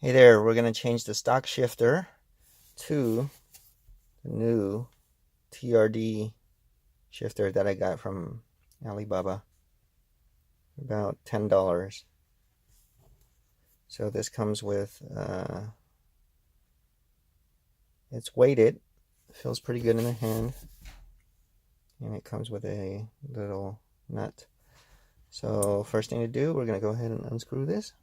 Hey there, we're going to change the stock shifter to the new TRD shifter that I got from Alibaba. About $10. So this comes with, it's weighted, feels pretty good in the hand, and it comes with a little nut. So first thing to do, we're going to go ahead and unscrew this.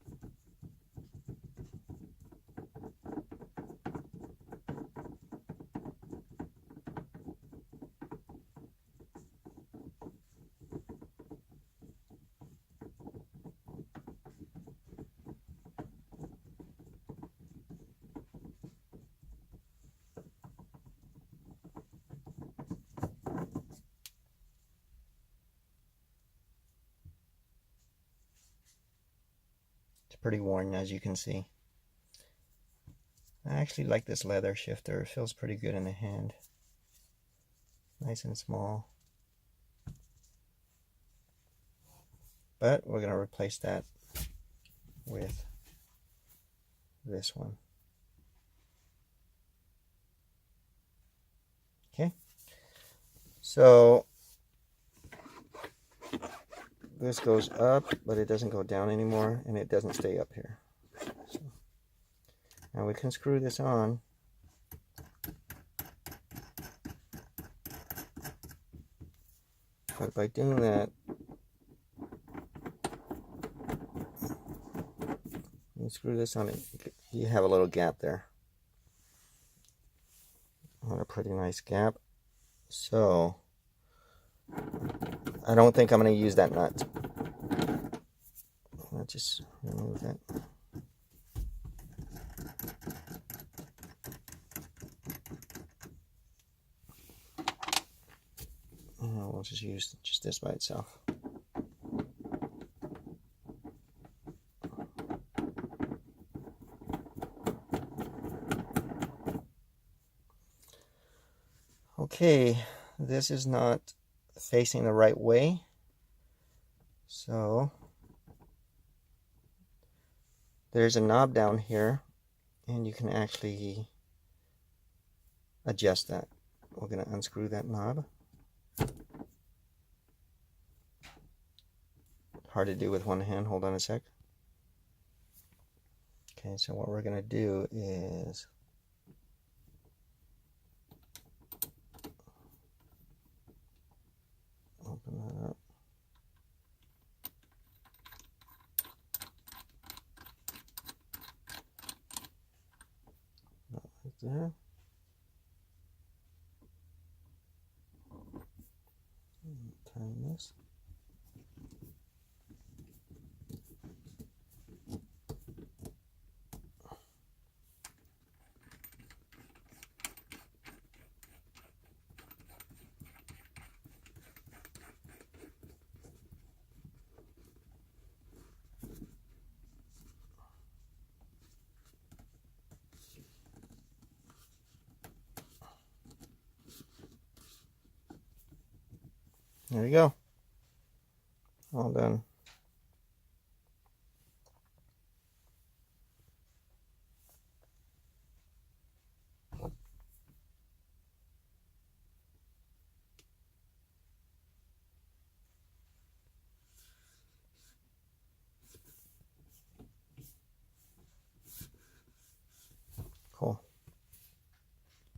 It's pretty worn, as you can see. I actually like this leather shifter. It feels pretty good in the hand. Nice and small. But we're going to replace that with this one. Okay. So this goes up, but it doesn't go down anymore, and it doesn't stay up here. So now we can screw this on. But by doing that, you screw this on, you have a little gap there. A pretty nice gap. So I don't think I'm going to use that nut. I'll just remove that. And we'll just use just this by itself. Okay, this is not facing the right way, so there's a knob down here, and you can actually adjust that. We're going to unscrew that knob. Hard to do with one hand. Hold on a sec. Okay, so what we're going to do is open that up. Not right there. Turn this. There you go. All done. Cool.